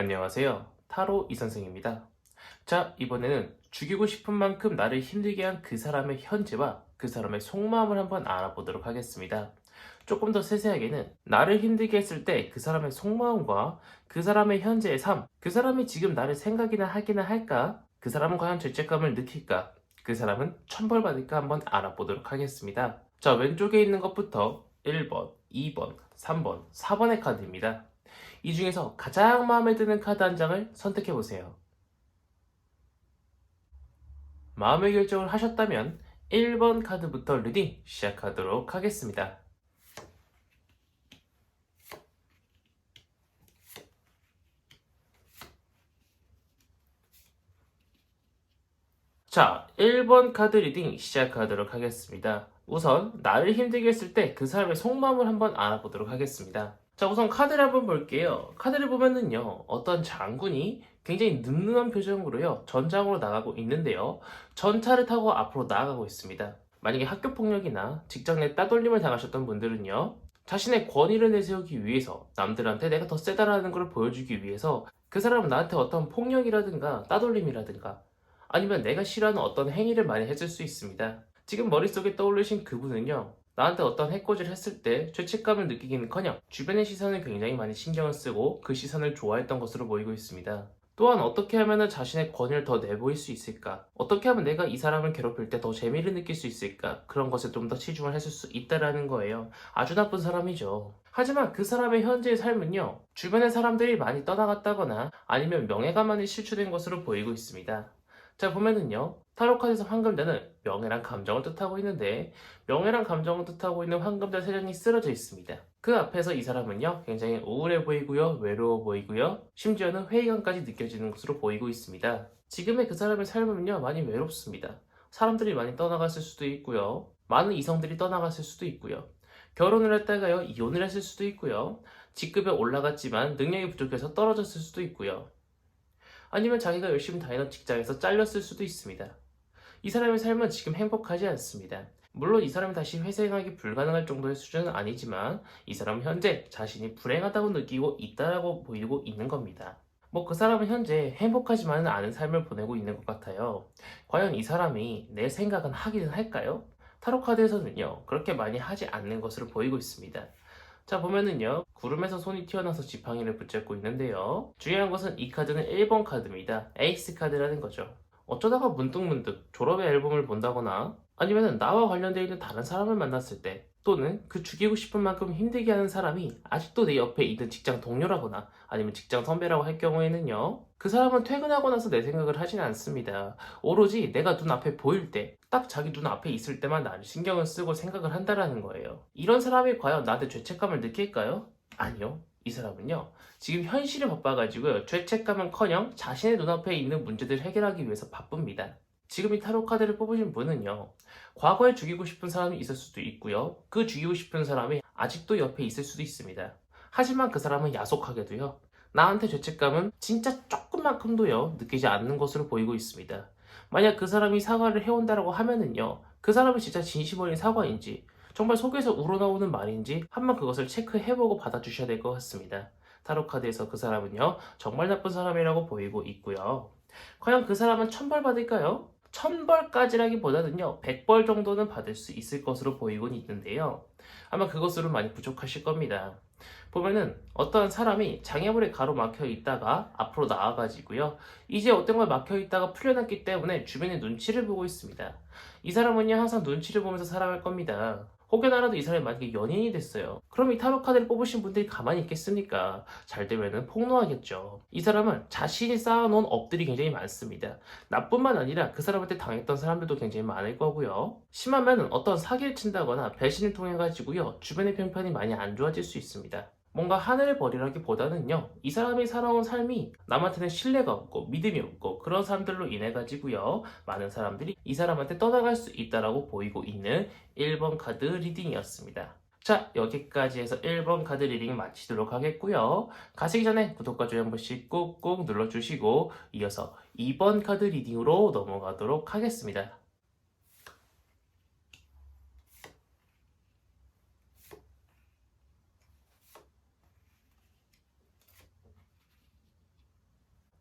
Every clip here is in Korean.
안녕하세요. 타로 이선생입니다. 자, 이번에는 죽이고 싶은 만큼 나를 힘들게 한 그 사람의 현재와 그 사람의 속마음을 한번 알아보도록 하겠습니다. 조금 더 세세하게는 나를 힘들게 했을 때 그 사람의 속마음과 그 사람의 현재의 삶, 그 사람이 지금 나를 생각이나 하기나 할까? 그 사람은 과연 죄책감을 느낄까? 그 사람은 천벌받을까 한번 알아보도록 하겠습니다. 자, 왼쪽에 있는 것부터 1번, 2번, 3번, 4번의 카드입니다. 이 중에서 가장 마음에 드는 카드 한 장을 선택해 보세요. 마음의 결정을 하셨다면 1번 카드부터 리딩 시작하도록 하겠습니다. 자, 1번 카드 리딩 시작하도록 하겠습니다. 우선 나를 힘들게 했을 때 그 사람의 속마음을 한번 알아보도록 하겠습니다. 자, 우선 카드를 한번 볼게요. 카드를 보면은요, 어떤 장군이 굉장히 늠름한 표정으로요, 전장으로 나가고 있는데요. 전차를 타고 앞으로 나아가고 있습니다. 만약에 학교 폭력이나 직장 내 따돌림을 당하셨던 분들은요, 자신의 권위를 내세우기 위해서 남들한테 내가 더 세다라는 걸 보여주기 위해서 그 사람은 나한테 어떤 폭력이라든가 따돌림이라든가 아니면 내가 싫어하는 어떤 행위를 많이 해줄 수 있습니다. 지금 머릿속에 떠올리신 그분은요, 나한테 어떤 해코지를 했을 때 죄책감을 느끼기는커녕 주변의 시선을 굉장히 많이 신경을 쓰고 그 시선을 좋아했던 것으로 보이고 있습니다. 또한 어떻게 하면 자신의 권위를 더 내보일 수 있을까? 어떻게 하면 내가 이 사람을 괴롭힐 때 더 재미를 느낄 수 있을까? 그런 것에 좀 더 치중을 했을 수 있다라는 거예요. 아주 나쁜 사람이죠. 하지만 그 사람의 현재의 삶은요, 주변의 사람들이 많이 떠나갔다거나 아니면 명예가 많이 실추된 것으로 보이고 있습니다. 자, 보면은요, 타로카드에서 황금대는 명예랑 감정을 뜻하고 있는데, 명예랑 감정을 뜻하고 있는 황금대 세 장이 쓰러져 있습니다. 그 앞에서 이 사람은요, 굉장히 우울해 보이고요, 외로워 보이고요, 심지어는 회의감까지 느껴지는 것으로 보이고 있습니다. 지금의 그 사람의 삶은요, 많이 외롭습니다. 사람들이 많이 떠나갔을 수도 있고요, 많은 이성들이 떠나갔을 수도 있고요, 결혼을 했다가요, 이혼을 했을 수도 있고요, 직급에 올라갔지만 능력이 부족해서 떨어졌을 수도 있고요, 아니면 자기가 열심히 다니던 직장에서 잘렸을 수도 있습니다. 이 사람의 삶은 지금 행복하지 않습니다. 물론 이 사람이 다시 회생하기 불가능할 정도의 수준은 아니지만 이 사람은 현재 자신이 불행하다고 느끼고 있다라고 보이고 있는 겁니다. 뭐 그 사람은 현재 행복하지만은 않은 삶을 보내고 있는 것 같아요. 과연 이 사람이 내 생각은 하기는 할까요? 타로 카드에서는요, 그렇게 많이 하지 않는 것으로 보이고 있습니다. 자, 보면은요, 구름에서 손이 튀어나와서 지팡이를 붙잡고 있는데요. 중요한 것은 이 카드는 1번 카드입니다. 에이스 카드라는 거죠. 어쩌다가 문득문득 졸업의 앨범을 본다거나 아니면 나와 관련되어 있는 다른 사람을 만났을 때 또는 그 죽이고 싶은 만큼 힘들게 하는 사람이 아직도 내 옆에 있는 직장 동료라거나 아니면 직장 선배라고 할 경우에는요, 그 사람은 퇴근하고 나서 내 생각을 하진 않습니다. 오로지 내가 눈앞에 보일 때, 딱 자기 눈앞에 있을 때만 나를 신경을 쓰고 생각을 한다라는 거예요. 이런 사람이 과연 나한테 죄책감을 느낄까요? 아니요. 이 사람은요, 지금 현실이 바빠가지고요, 죄책감은커녕 자신의 눈앞에 있는 문제들을 해결하기 위해서 바쁩니다. 지금 이 타로 카드를 뽑으신 분은요, 과거에 죽이고 싶은 사람이 있을 수도 있고요, 그 죽이고 싶은 사람이 아직도 옆에 있을 수도 있습니다. 하지만 그 사람은 야속하게도요, 나한테 죄책감은 진짜 조금만큼도요, 느끼지 않는 것으로 보이고 있습니다. 만약 그 사람이 사과를 해온다라고 하면은요, 그 사람이 진짜 진심 어린 사과인지, 정말 속에서 우러나오는 말인지 한번 그것을 체크해보고 받아주셔야 될 것 같습니다. 타로카드에서 그 사람은요, 정말 나쁜 사람이라고 보이고 있고요. 과연 그 사람은 천벌받을까요? 천벌까지라기보다는요, 100벌 정도는 받을 수 있을 것으로 보이곤 있는데요. 아마 그것으로 많이 부족하실 겁니다. 보면은 어떤 사람이 장애물에 가로막혀 있다가 앞으로 나와가지고요, 이제 어떤 걸 막혀 있다가 풀려났기 때문에 주변의 눈치를 보고 있습니다. 이 사람은요, 항상 눈치를 보면서 살아갈 겁니다. 혹여나 라도 이 사람이 만약에 연예인이 됐어요. 그럼 이 타로 카드를 뽑으신 분들이 가만히 있겠습니까? 잘 되면은 폭로하겠죠. 이 사람은 자신이 쌓아놓은 업들이 굉장히 많습니다. 나뿐만 아니라 그 사람한테 당했던 사람들도 굉장히 많을 거고요. 심하면은 어떤 사기를 친다거나 배신을 통해 가지고요, 주변의 편편이 많이 안 좋아질 수 있습니다. 뭔가 하늘을 버리라기보다는요, 이 사람이 살아온 삶이 남한테는 신뢰가 없고 믿음이 없고 그런 사람들로 인해 가지고요, 많은 사람들이 이 사람한테 떠나갈 수 있다라고 보이고 있는 1번 카드 리딩이었습니다. 자, 여기까지 해서 1번 카드 리딩 마치도록 하겠고요. 가시기 전에 구독과 좋아요 한 번씩 꾹꾹 눌러주시고 이어서 2번 카드 리딩으로 넘어가도록 하겠습니다.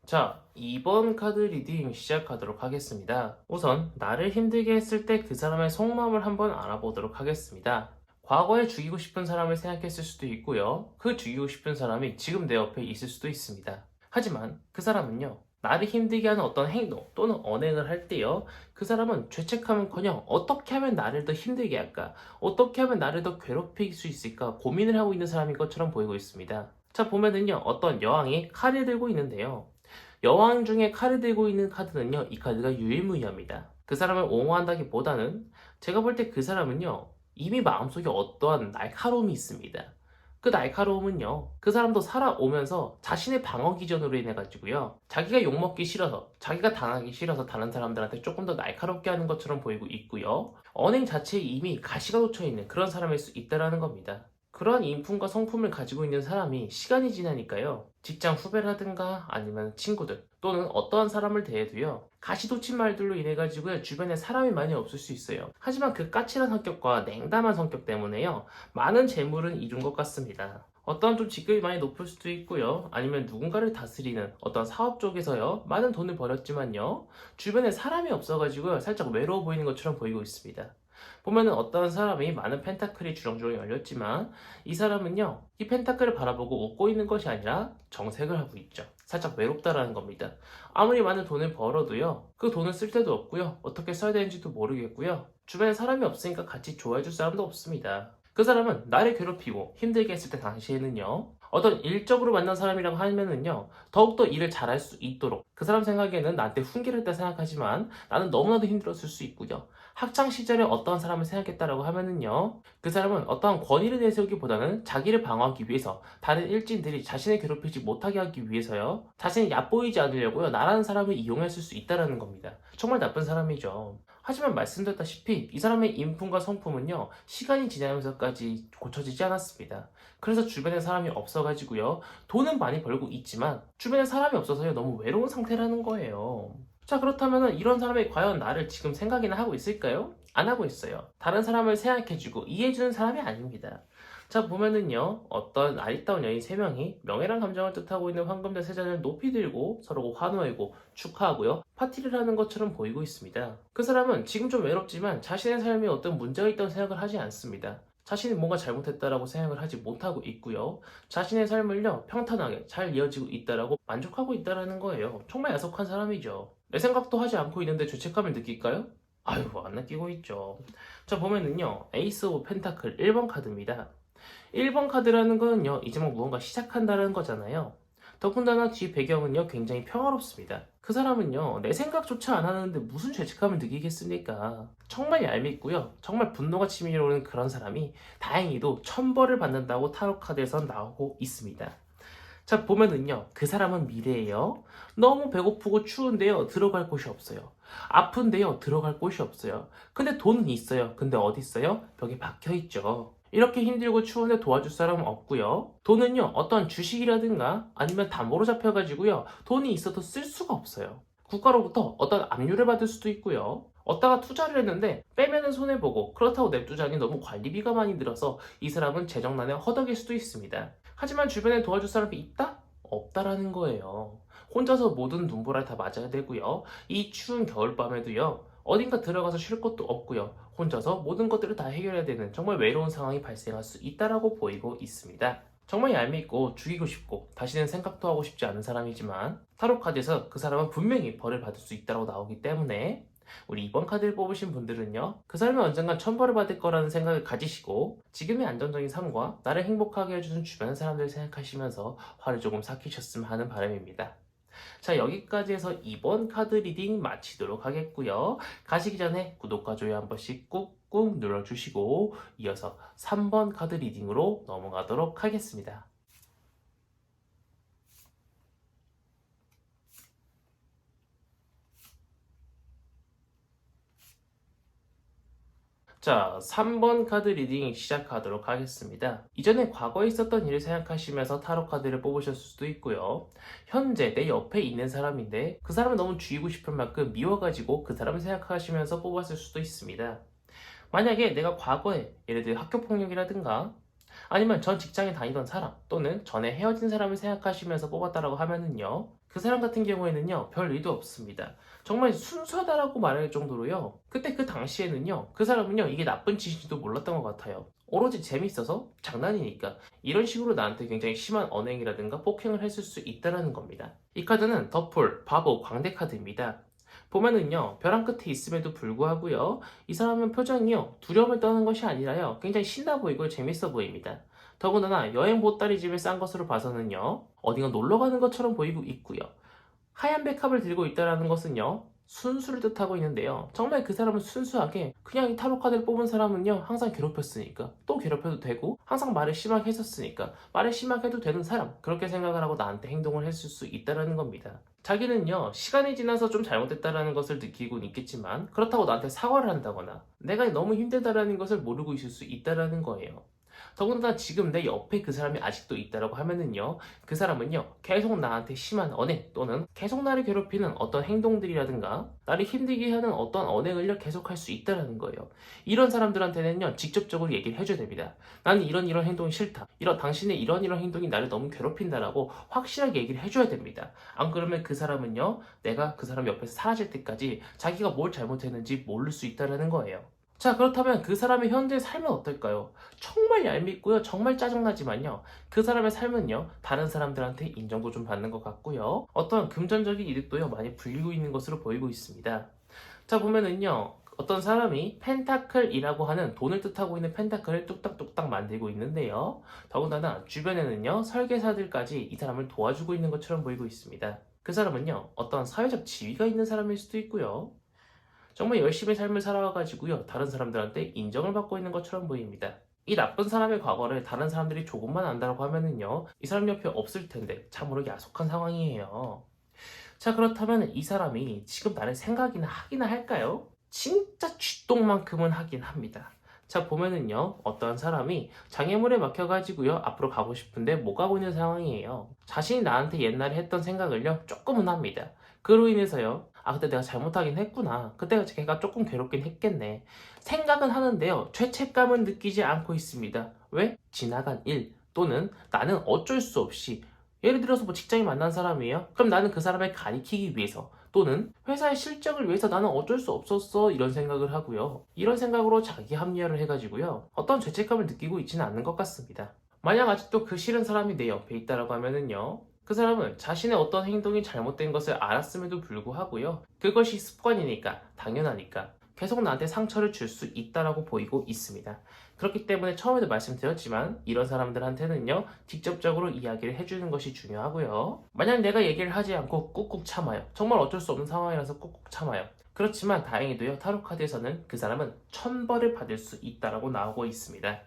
자, 2번 카드 리딩 시작하도록 하겠습니다. 우선 나를 힘들게 했을 때 그 사람의 속마음을 한번 알아보도록 하겠습니다. 과거에 죽이고 싶은 사람을 생각했을 수도 있고요. 그 죽이고 싶은 사람이 지금 내 옆에 있을 수도 있습니다. 하지만 그 사람은요, 나를 힘들게 하는 어떤 행동 또는 언행을 할 때요, 그 사람은 죄책함은커녕 어떻게 하면 나를 더 힘들게 할까, 어떻게 하면 나를 더 괴롭힐 수 있을까 고민을 하고 있는 사람인 것처럼 보이고 있습니다. 자, 보면은요, 어떤 여왕이 칼을 들고 있는데요. 여왕 중에 칼을 들고 있는 카드는요, 이 카드가 유일무이합니다. 그 사람을 옹호한다기보다는 제가 볼 때 그 사람은요, 이미 마음속에 어떠한 날카로움이 있습니다. 그 날카로움은요, 그 사람도 살아오면서 자신의 방어 기전으로 인해 가지고요, 자기가 욕먹기 싫어서, 자기가 당하기 싫어서 다른 사람들한테 조금 더 날카롭게 하는 것처럼 보이고 있고요, 언행 자체에 이미 가시가 돋쳐 있는 그런 사람일 수 있다라는 겁니다. 그러한 인품과 성품을 가지고 있는 사람이 시간이 지나니까요, 직장 후배라든가 아니면 친구들 또는 어떠한 사람을 대해도요, 가시돋친 말들로 인해 가지고요, 주변에 사람이 많이 없을 수 있어요. 하지만 그 까칠한 성격과 냉담한 성격 때문에요, 많은 재물은 이룬 것 같습니다. 어떤 좀 직급이 많이 높을 수도 있고요, 아니면 누군가를 다스리는 어떤 사업 쪽에서요, 많은 돈을 벌였지만요, 주변에 사람이 없어가지고요, 살짝 외로워 보이는 것처럼 보이고 있습니다. 보면은 어떤 사람이 많은 펜타클이 주렁주렁 열렸지만 이 사람은요, 이 펜타클을 바라보고 웃고 있는 것이 아니라 정색을 하고 있죠. 살짝 외롭다라는 겁니다. 아무리 많은 돈을 벌어도요, 그 돈을 쓸 데도 없고요, 어떻게 써야 되는지도 모르겠고요, 주변에 사람이 없으니까 같이 좋아해줄 사람도 없습니다. 그 사람은 나를 괴롭히고 힘들게 했을 때 당시에는요, 어떤 일적으로 만난 사람이라고 하면은요, 더욱더 일을 잘할 수 있도록, 그 사람 생각에는 나한테 훈계를 했다 생각하지만 나는 너무나도 힘들었을 수 있고요, 학창 시절에 어떤 사람을 생각했다라고 하면은요, 그 사람은 어떠한 권위를 내세우기보다는 자기를 방어하기 위해서, 다른 일진들이 자신을 괴롭히지 못하게 하기 위해서요, 자신이 얕보이지 않으려고요, 나라는 사람을 이용했을 수 있다라는 겁니다. 정말 나쁜 사람이죠. 하지만 말씀드렸다시피 이 사람의 인품과 성품은요, 시간이 지나면서까지 고쳐지지 않았습니다. 그래서 주변에 사람이 없어가지고요, 돈은 많이 벌고 있지만 주변에 사람이 없어서요, 너무 외로운 상태라는 거예요. 자, 그렇다면 이런 사람이 과연 나를 지금 생각이나 하고 있을까요? 안 하고 있어요. 다른 사람을 생각해주고 이해해주는 사람이 아닙니다. 자, 보면은요, 어떤 아리따운 여인 3명이 명예랑 감정을 뜻하고 있는 황금대 세 잔을 높이 들고 서로 환호하고 축하하고요, 파티를 하는 것처럼 보이고 있습니다. 그 사람은 지금 좀 외롭지만 자신의 삶에 어떤 문제가 있다고 생각을 하지 않습니다. 자신이 뭔가 잘못했다라고 생각을 하지 못하고 있고요, 자신의 삶을요, 평탄하게 잘 이어지고 있다라고 만족하고 있다라는 거예요. 정말 야속한 사람이죠. 내 생각도 하지 않고 있는데 죄책감을 느낄까요? 아유, 안 느끼고 있죠. 자, 보면은요, 에이스 오브 펜타클 1번 카드입니다. 1번 카드라는 거는요, 이제 막 무언가 시작한다는 거잖아요. 더군다나 뒤 배경은요, 굉장히 평화롭습니다. 그 사람은요, 내 생각조차 안 하는데 무슨 죄책감을 느끼겠습니까? 정말 얄밉고요, 정말 분노가 치밀어 오는 그런 사람이 다행히도 천벌을 받는다고 타로 카드에선 나오고 있습니다. 자, 보면은요, 그 사람은 미래예요. 너무 배고프고 추운데요, 들어갈 곳이 없어요. 아픈데요, 들어갈 곳이 없어요. 근데 돈은 있어요. 근데 어디 있어요? 벽에 박혀 있죠. 이렇게 힘들고 추운데 도와줄 사람은 없고요. 돈은요, 어떤 주식이라든가 아니면 담보로 잡혀가지고요, 돈이 있어도 쓸 수가 없어요. 국가로부터 어떤 압류를 받을 수도 있고요. 얻다가 투자를 했는데 빼면은 손해보고, 그렇다고 냅두자니 너무 관리비가 많이 들어서 이 사람은 재정난에 허덕일 수도 있습니다. 하지만 주변에 도와줄 사람이 있다? 없다라는 거예요. 혼자서 모든 눈보라를 다 맞아야 되고요. 이 추운 겨울밤에도요, 어딘가 들어가서 쉴 곳도 없고요, 혼자서 모든 것들을 다 해결해야 되는 정말 외로운 상황이 발생할 수 있다라고 보이고 있습니다. 정말 얄밉고 죽이고 싶고 다시는 생각도 하고 싶지 않은 사람이지만 타로 카드에서 그 사람은 분명히 벌을 받을 수 있다고 나오기 때문에 우리 이번 카드를 뽑으신 분들은요, 그 사람이 언젠간 천벌을 받을 거라는 생각을 가지시고 지금의 안정적인 삶과 나를 행복하게 해주는 주변 사람들을 생각하시면서 화를 조금 삭히셨으면 하는 바람입니다. 자, 여기까지 해서 이번 카드 리딩 마치도록 하겠고요. 가시기 전에 구독과 좋아요 한 번씩 꾹꾹 눌러주시고 이어서 3번 카드 리딩으로 넘어가도록 하겠습니다. 자, 3번 카드 리딩 시작하도록 하겠습니다. 이전에 과거에 있었던 일을 생각하시면서 타로 카드를 뽑으셨을 수도 있고요, 현재 내 옆에 있는 사람인데 그 사람을 너무 죽이고 싶은 만큼 미워가지고 그 사람을 생각하시면서 뽑았을 수도 있습니다. 만약에 내가 과거에 예를 들어 학교폭력이라든가 아니면 전 직장에 다니던 사람 또는 전에 헤어진 사람을 생각하시면서 뽑았다라고 하면은요, 그 사람 같은 경우에는요, 별 일도 없습니다. 정말 순수하다라고 말할 정도로요. 그때 그 당시에는요, 그 사람은요, 이게 나쁜 짓인지도 몰랐던 것 같아요. 오로지 재밌어서 장난이니까 이런 식으로 나한테 굉장히 심한 언행이라든가 폭행을 했을 수 있다는 겁니다. 이 카드는 더풀, 바보, 광대 카드입니다. 보면은요, 벼랑 끝에 있음에도 불구하고요, 이 사람은 표정이요, 두려움을 떠는 것이 아니라요, 굉장히 신나 보이고 재밌어 보입니다. 더군다나 여행 보따리 집에 싼 것으로 봐서는요, 어디가 놀러 가는 것처럼 보이고 있고요. 하얀 백합을 들고 있다는 것은요, 순수를 뜻하고 있는데요. 정말 그 사람은 순수하게 그냥 이 타로 카드를 뽑은 사람은요, 항상 괴롭혔으니까 또 괴롭혀도 되고, 항상 말을 심하게 했었으니까 말을 심하게 해도 되는 사람, 그렇게 생각을 하고 나한테 행동을 했을 수 있다는 겁니다. 자기는요, 시간이 지나서 좀 잘못됐다라는 것을 느끼고 있겠지만, 그렇다고 나한테 사과를 한다거나 내가 너무 힘들다라는 것을 모르고 있을 수 있다는 거예요. 더군다나 지금 내 옆에 그 사람이 아직도 있다라고 하면은요, 그 사람은요, 계속 나한테 심한 언행 또는 계속 나를 괴롭히는 어떤 행동들이라든가 나를 힘들게 하는 어떤 언행을요, 계속할 수 있다라는 거예요. 이런 사람들한테는요, 직접적으로 얘기를 해줘야 됩니다. 나는 이런 행동이 싫다. 당신의 이런 행동이 나를 너무 괴롭힌다라고 확실하게 얘기를 해줘야 됩니다. 안 그러면 그 사람은요, 내가 그 사람 옆에서 사라질 때까지 자기가 뭘 잘못했는지 모를 수 있다라는 거예요. 자, 그렇다면 그 사람의 현재 삶은 어떨까요? 정말 얄밉고요. 정말 짜증나지만요. 그 사람의 삶은요. 다른 사람들한테 인정도 좀 받는 것 같고요. 어떤 금전적인 이득도요. 많이 불리고 있는 것으로 보이고 있습니다. 자, 보면은요. 어떤 사람이 펜타클이라고 하는 돈을 뜻하고 있는 펜타클을 뚝딱뚝딱 만들고 있는데요. 더군다나 주변에는요. 설계사들까지 이 사람을 도와주고 있는 것처럼 보이고 있습니다. 그 사람은요. 어떤 사회적 지위가 있는 사람일 수도 있고요. 정말 열심히 삶을 살아가지고요. 다른 사람들한테 인정을 받고 있는 것처럼 보입니다. 이 나쁜 사람의 과거를 다른 사람들이 조금만 안다고 하면은요. 이 사람 옆에 없을 텐데 참으로 야속한 상황이에요. 자, 그렇다면 이 사람이 지금 나를 생각이나 하기나 할까요? 진짜 쥐똥만큼은 하긴 합니다. 자, 보면은요. 어떤 사람이 장애물에 막혀가지고요. 앞으로 가고 싶은데 못 가고 있는 상황이에요. 자신이 나한테 옛날에 했던 생각을요. 조금은 합니다. 그로 인해서요. 그때 내가 잘못하긴 했구나. 그때 걔가 조금 괴롭긴 했겠네. 생각은 하는데요. 죄책감은 느끼지 않고 있습니다. 왜? 지나간 일 또는 나는 어쩔 수 없이 예를 들어서 뭐 직장인 만난 사람이에요. 그럼 나는 그 사람을 가리키기 위해서 또는 회사의 실적을 위해서 나는 어쩔 수 없었어 이런 생각을 하고요. 이런 생각으로 자기 합리화를 해가지고요. 어떤 죄책감을 느끼고 있지는 않는 것 같습니다. 만약 아직도 그 싫은 사람이 내 옆에 있다라고 하면은요. 그 사람은 자신의 어떤 행동이 잘못된 것을 알았음에도 불구하고요. 그것이 습관이니까, 당연하니까 계속 나한테 상처를 줄 수 있다라고 보이고 있습니다. 그렇기 때문에 처음에도 말씀드렸지만 이런 사람들한테는요. 직접적으로 이야기를 해주는 것이 중요하고요. 만약 내가 얘기를 하지 않고 꾹꾹 참아요. 정말 어쩔 수 없는 상황이라서 꾹꾹 참아요. 그렇지만 다행히도요. 타로카드에서는 그 사람은 천벌을 받을 수 있다라고 나오고 있습니다.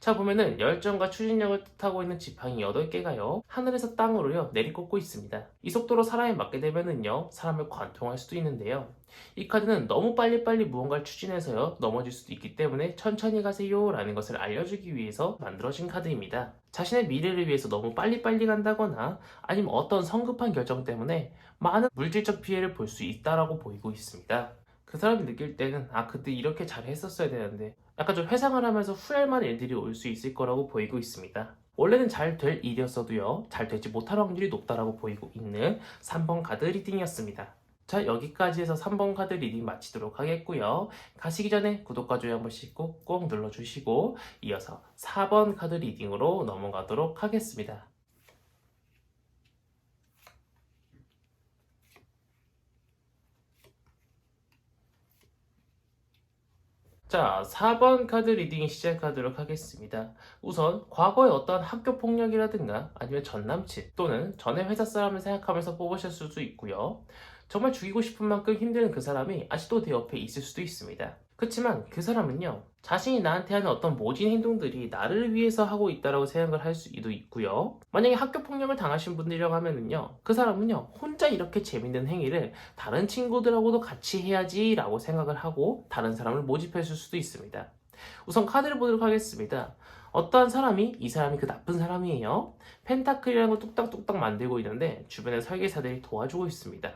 자, 보면은 열정과 추진력을 뜻하고 있는 지팡이 8개가요. 하늘에서 땅으로요. 내리꽂고 있습니다. 이 속도로 사람이 맞게 되면은요. 사람을 관통할 수도 있는데요. 이 카드는 너무 빨리빨리 무언가를 추진해서요. 넘어질 수도 있기 때문에 천천히 가세요 라는 것을 알려주기 위해서 만들어진 카드입니다. 자신의 미래를 위해서 너무 빨리빨리 간다거나 아니면 어떤 성급한 결정 때문에 많은 물질적 피해를 볼 수 있다라고 보이고 있습니다. 그 사람이 느낄 때는 그때 이렇게 잘 했었어야 되는데 약간 좀 회상을 하면서 후회할 만한 일들이 올 수 있을 거라고 보이고 있습니다. 원래는 잘 될 일이었어도요. 잘 되지 못할 확률이 높다라고 보이고 있는 3번 카드 리딩이었습니다. 자, 여기까지 해서 3번 카드 리딩 마치도록 하겠고요. 가시기 전에 구독과 좋아요 한 번씩 꼭 눌러주시고 이어서 4번 카드 리딩으로 넘어가도록 하겠습니다. 자, 4번 카드 리딩 시작하도록 하겠습니다. 우선 과거의 어떤 학교 폭력이라든가 아니면 전 남친 또는 전에 회사 사람을 생각하면서 뽑으실 수도 있고요. 정말 죽이고 싶은 만큼 힘든 그 사람이 아직도 내 옆에 있을 수도 있습니다. 그렇지만 그 사람은요. 자신이 나한테 하는 어떤 모진 행동들이 나를 위해서 하고 있다고 생각을 할 수도 있고요. 만약에 학교 폭력을 당하신 분들이라고 하면은요. 그 사람은요. 혼자 이렇게 재밌는 행위를 다른 친구들하고도 같이 해야지 라고 생각을 하고 다른 사람을 모집했을 수도 있습니다. 우선 카드를 보도록 하겠습니다. 어떠한 사람이 이 사람이 그 나쁜 사람이에요. 펜타클이라는 걸 뚝딱뚝딱 만들고 있는데 주변에 설계사들이 도와주고 있습니다.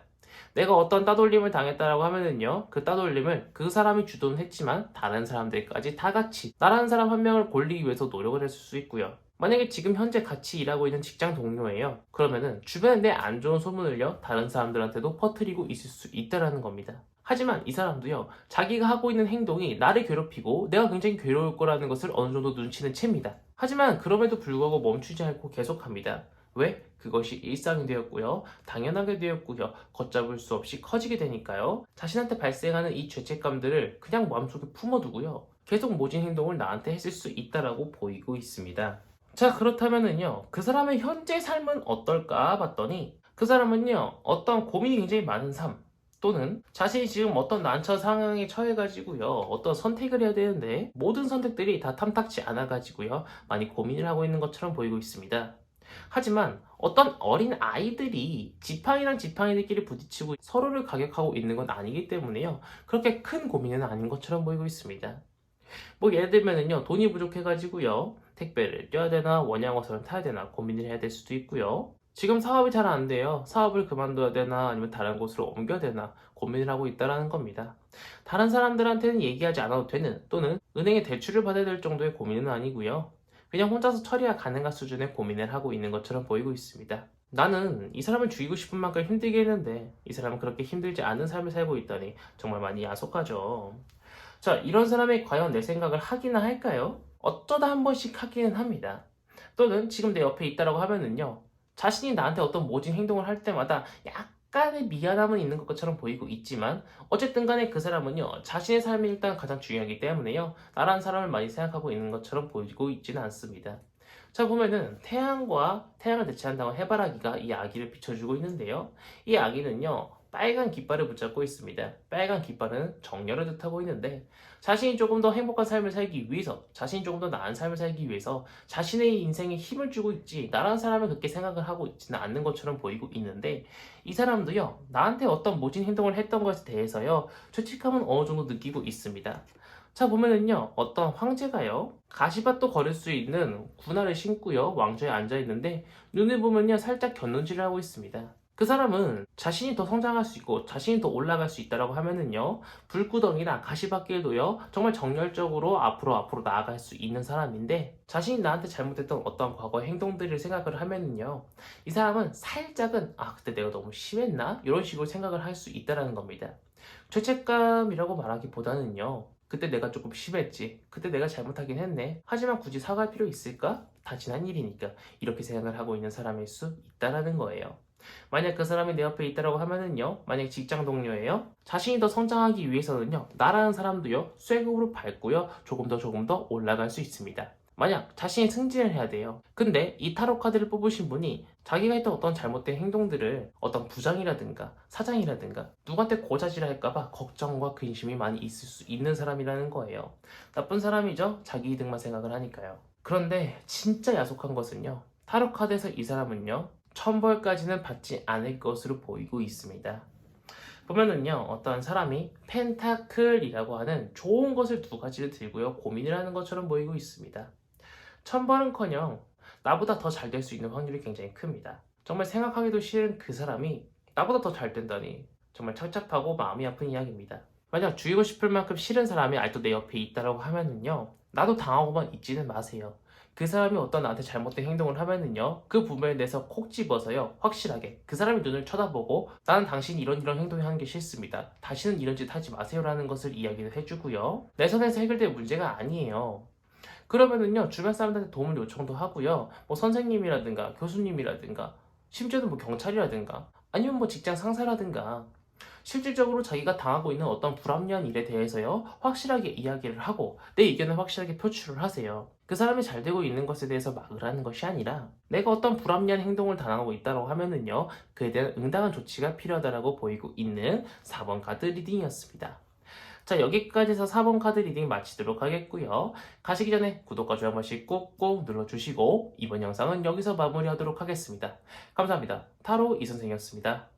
내가 어떤 따돌림을 당했다라고 하면은요, 그 따돌림을 그 사람이 주도는 했지만 다른 사람들까지 다 같이 나라는 사람 한 명을 골리기 위해서 노력을 했을 수 있고요. 만약에 지금 현재 같이 일하고 있는 직장 동료예요. 그러면은 주변에 내 안 좋은 소문을요, 다른 사람들한테도 퍼뜨리고 있을 수 있다라는 겁니다. 하지만 이 사람도요, 자기가 하고 있는 행동이 나를 괴롭히고 내가 굉장히 괴로울 거라는 것을 어느 정도 눈치는 챕니다. 하지만 그럼에도 불구하고 멈추지 않고 계속합니다. 왜? 그것이 일상이 되었고요. 당연하게 되었고요. 걷잡을 수 없이 커지게 되니까요. 자신한테 발생하는 이 죄책감들을 그냥 마음속에 품어두고요. 계속 모진 행동을 나한테 했을 수 있다라고 보이고 있습니다. 자, 그렇다면은요, 그 사람의 현재 삶은 어떨까 봤더니, 그 사람은요, 어떤 고민이 굉장히 많은 삶, 또는 자신이 지금 어떤 난처 상황에 처해가지고요, 어떤 선택을 해야 되는데, 모든 선택들이 다 탐탁치 않아가지고요, 많이 고민을 하고 있는 것처럼 보이고 있습니다. 하지만 어떤 어린 아이들이 지팡이랑 지팡이들끼리 부딪히고 서로를 가격하고 있는 건 아니기 때문에요, 그렇게 큰 고민은 아닌 것처럼 보이고 있습니다. 뭐 예를 들면은요, 돈이 부족해가지고요, 택배를 떼야 되나 원양어선을 타야 되나 고민을 해야 될 수도 있고요. 지금 사업이 잘 안 돼요. 사업을 그만둬야 되나 아니면 다른 곳으로 옮겨야 되나 고민을 하고 있다라는 겁니다. 다른 사람들한테는 얘기하지 않아도 되는, 또는 은행에 대출을 받아야 될 정도의 고민은 아니고요. 그냥 혼자서 처리가 가능한 수준의 고민을 하고 있는 것처럼 보이고 있습니다. 나는 이 사람을 죽이고 싶은 만큼 힘들게 했는데 이 사람은 그렇게 힘들지 않은 삶을 살고 있다니 정말 많이 야속하죠. 자, 이런 사람이 과연 내 생각을 하기나 할까요? 어쩌다 한 번씩 하기는 합니다. 또는 지금 내 옆에 있다라고 하면은요, 자신이 나한테 어떤 모진 행동을 할 때마다 약간의 미안함은 있는 것처럼 보이고 있지만, 어쨌든 간에 그 사람은요, 자신의 삶이 일단 가장 중요하기 때문에요, 나라는 사람을 많이 생각하고 있는 것처럼 보이고 있지는 않습니다. 자, 보면은 태양과 태양을 대체한다고 해바라기가 이 아기를 비춰주고 있는데요, 이 아기는요, 빨간 깃발을 붙잡고 있습니다. 빨간 깃발은 정열을 뜻하고 있는데, 자신이 조금 더 행복한 삶을 살기 위해서, 자신이 조금 더 나은 삶을 살기 위해서 자신의 인생에 힘을 주고 있지, 나라는 사람은 그렇게 생각을 하고 있지는 않는 것처럼 보이고 있는데, 이 사람도요, 나한테 어떤 모진 행동을 했던 것에 대해서요, 죄책감은 어느 정도 느끼고 있습니다. 자, 보면은요, 어떤 황제가요, 가시밭도 걸을 수 있는 군화를 신고요, 왕좌에 앉아 있는데, 눈을 보면요, 살짝 곁눈질을 하고 있습니다. 그 사람은 자신이 더 성장할 수 있고 자신이 더 올라갈 수 있다라고 하면은요, 불구덩이나 가시밭길도요, 정말 정열적으로 앞으로 나아갈 수 있는 사람인데, 자신이 나한테 잘못했던 어떤 과거의 행동들을 생각을 하면은요, 이 사람은 살짝은 그때 내가 너무 심했나? 이런 식으로 생각을 할 수 있다라는 겁니다. 죄책감이라고 말하기보다는요, 그때 내가 조금 심했지, 그때 내가 잘못하긴 했네, 하지만 굳이 사과할 필요 있을까? 다 지난 일이니까, 이렇게 생각을 하고 있는 사람일 수 있다라는 거예요. 만약 그 사람이 내 옆에 있다라고 하면은요, 만약 직장 동료예요, 자신이 더 성장하기 위해서는요, 나라는 사람도요, 쇠급으로 밟고요, 조금 더 올라갈 수 있습니다. 만약 자신이 승진을 해야 돼요. 근데 이 타로 카드를 뽑으신 분이 자기가 했던 어떤 잘못된 행동들을 어떤 부장이라든가 사장이라든가 누구한테 고자질을 할까봐 걱정과 근심이 많이 있을 수 있는 사람이라는 거예요. 나쁜 사람이죠, 자기 이득만 생각을 하니까요. 그런데 진짜 야속한 것은요, 타로 카드에서 이 사람은요, 천벌까지는 받지 않을 것으로 보이고 있습니다. 보면은요, 어떤 사람이 펜타클이라고 하는 좋은 것을 두 가지를 들고요, 고민을 하는 것처럼 보이고 있습니다. 천벌은커녕 나보다 더 잘 될 수 있는 확률이 굉장히 큽니다. 정말 생각하기도 싫은 그 사람이 나보다 더 잘 된다니 정말 착잡하고 마음이 아픈 이야기입니다. 만약 죽이고 싶을 만큼 싫은 사람이 아직도 내 옆에 있다라고 하면은요, 나도 당하고만 있지는 마세요. 그 사람이 어떤 나한테 잘못된 행동을 하면은요, 그 부분에 대해서 콕 집어서요, 확실하게 그 사람의 눈을 쳐다보고 나는 당신이 이런 행동을 하는 게 싫습니다, 다시는 이런 짓 하지 마세요 라는 것을 이야기를 해주고요, 내 선에서 해결될 문제가 아니에요. 그러면은요, 주변 사람들한테 도움을 요청도 하고요, 뭐 선생님이라든가 교수님이라든가 심지어는 뭐 경찰이라든가 아니면 뭐 직장 상사라든가 실질적으로 자기가 당하고 있는 어떤 불합리한 일에 대해서요, 확실하게 이야기를 하고 내 의견을 확실하게 표출을 하세요. 그 사람이 잘 되고 있는 것에 대해서 막으라는 것이 아니라, 내가 어떤 불합리한 행동을 당하고 있다고 하면은요, 그에 대한 응당한 조치가 필요하다고 보이고 있는 4번 카드 리딩이었습니다. 자, 여기까지 해서 4번 카드 리딩 마치도록 하겠고요. 가시기 전에 구독과 좋아요 한 번씩 꾹꾹 눌러주시고, 이번 영상은 여기서 마무리하도록 하겠습니다. 감사합니다. 타로 이선생이었습니다.